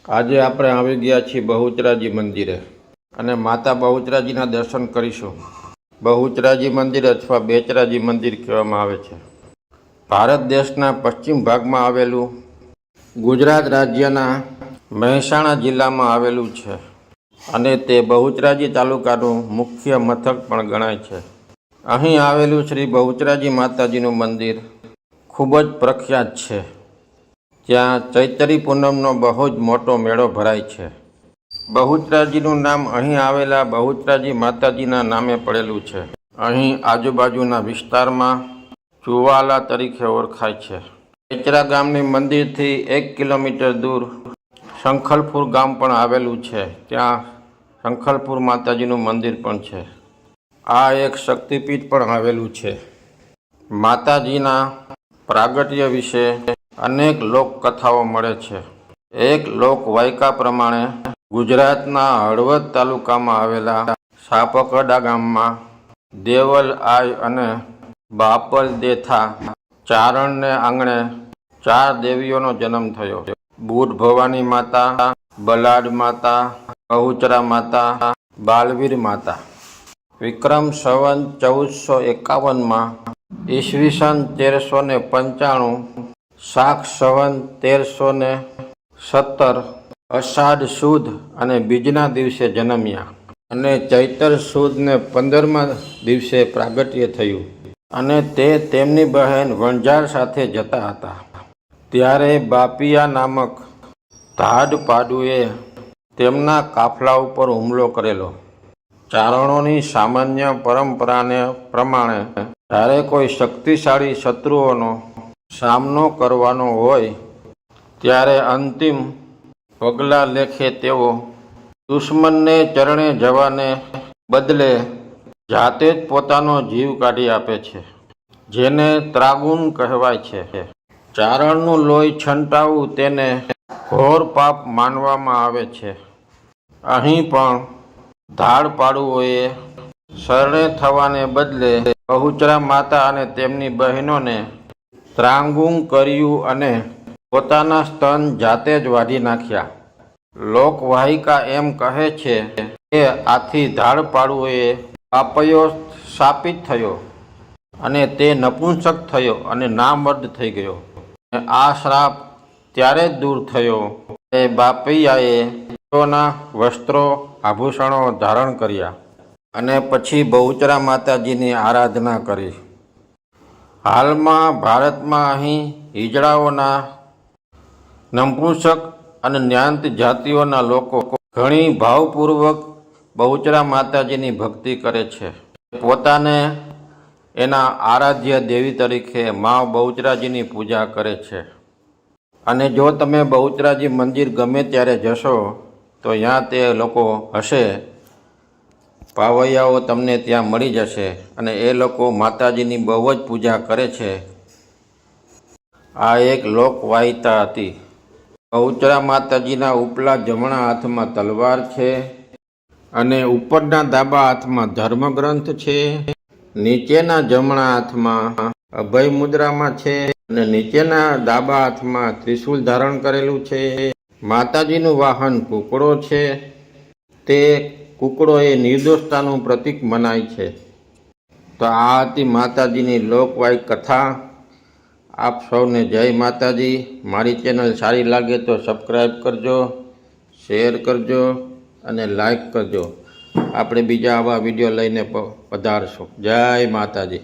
આજે આપણે આવી ગયા છીએ બહુચરાજી મંદિરે અને માતા બહુચરાજીના દર્શન કરીશું। બહુચરાજી મંદિર અથવા બેચરાજી મંદિર કહેવામાં આવે છે। ભારત દેશના પશ્ચિમ ભાગમાં આવેલું ગુજરાત રાજ્યના મહેસાણા જિલ્લામાં આવેલું છે અને તે બહુચરાજી તાલુકાનું મુખ્ય મથક પણ ગણાય છે। અહીં આવેલું શ્રી બહુચરાજી માતાજીનું મંદિર ખૂબ જ પ્રખ્યાત છે। ત્યાં ચૈત્રી પૂનમનો બહુ જ મોટો મેળો ભરાય છે। બહુચરાજીનું નામ અહીં આવેલા બહુચરાજી માતાજીના નામે પડેલું છે। અહીં આજુબાજુના વિસ્તારમાં ચુવાલા તરીકે ઓળખાય છે। બેચરા ગામની મંદિરથી 1 કિલોમીટર દૂર શંખલપુર ગામ પણ આવેલું છે। ત્યાં શંખલપુર માતાજીનું મંદિર પણ છે। આ એક શક્તિપીઠ પણ આવેલું છે। માતાજીના પ્રાગટ્ય વિશે અનેક લોકકથાઓ મળે છે। એક લોકવાયકા પ્રમાણે ગુજરાતના હળવદ તાલુકામાં આવેલા સાપકડા ગામમાં દેવલ આય અને બાપલ દેથા ચારણને આંગણે 4 દેવીઓનો જન્મ થયો। બુટ ભવાની માતા, બલાડ માતા, બહુચરા માતા, બાલવીર માતા। વિક્રમ સંવત 1451માં ઈસવીસન 1395 શાક સંવત 1317 અષાઢ સુદ અને બીજના દિવસે જન્મ્યા અને ચૈતર સુદને 15મા દિવસે પ્રાગટ્ય થયું અને તે તેમની બહેન વણઝાર સાથે જતા હતા ત્યારે બાપિયા નામક ધાડપાડુએ તેમના કાફલા ઉપર હુમલો કરેલો। ચારણોની સામાન્ય પરંપરાને પ્રમાણે જ્યારે કોઈ શક્તિશાળી શત્રુઓનો સામનો કરવાનો હોય ત્યારે અંતિમ પગલા લેખે તેઓ દુશ્મનને ચરણે જવાને બદલે જાતે જ પોતાનો જીવ કાઢી આપે છે, જેને ત્રાગુન કહેવાય છે। ચારણનું લોહી છંટાવવું તેને ઘોર પાપ માનવામાં આવે છે। અહીં પણ ધાડપાડુઓએ શરણે થવાને બદલે બહુચરા માતા અને તેમની બહેનોને ત્રાગુન કર્યું અને પોતાના સ્તન જાતે જ વાઢી નાખ્યા। લોકવાહિકા એમ કહે છે કે આથી ધાડપાડુએ બાપયો શાપિત થયો અને તે નપુંસક થયો અને નામર્દ થઈ ગયો। આ શ્રાપ ત્યારે જ દૂર થયો કે બાપૈયાએ સોના વસ્ત્રો આભૂષણો ધારણ કર્યા અને પછી બહુચરા માતાજીની આરાધના કરી। હાલમાં ભારતમાં અહીં હિજડાઓના, નપુંસક અને જ્ઞાત જાતિઓના લોકો ઘણી ભાવપૂર્વક બહુચરા માતાજીની ભક્તિ કરે છે। પોતાને એના આરાધ્ય દેવી તરીકે મા બહુચરાજીની પૂજા કરે છે અને જો તમે બહુચરાજી મંદિર ગમે ત્યારે જશો તો ત્યાં તે લોકો હશે, પાવૈયાઓ તમને ત્યાં મળી જશે અને એ લોકો માતાજીની બહુ જ પૂજા કરે છે। આ એક લોકવાયતા હતી। બહુચરા માતાજીના ઉપલા જમણા હાથમાં તલવાર છે અને ઉપરના ડાબા હાથમાં ધર્મગ્રંથ છે। નીચેના જમણા હાથમાં અભય મુદ્રામાં છે અને નીચેના ડાબા હાથમાં ત્રિશૂલ ધારણ કરેલું છે। માતાજીનું વાહન કુકડો છે। તે કુકડો એ નિર્દોષતાનું પ્રતીક મનાય છે। તો આ હતી માતાજીની લોકવાયક કથા। આપ સૌને જય માતાજી। મારી ચેનલ સારી લાગે તો સબસ્ક્રાઈબ કરજો, શેર કરજો અને લાઈક કરજો। આપણે બીજા આવા વિડીયો લઈને પધારશું। જય માતાજી।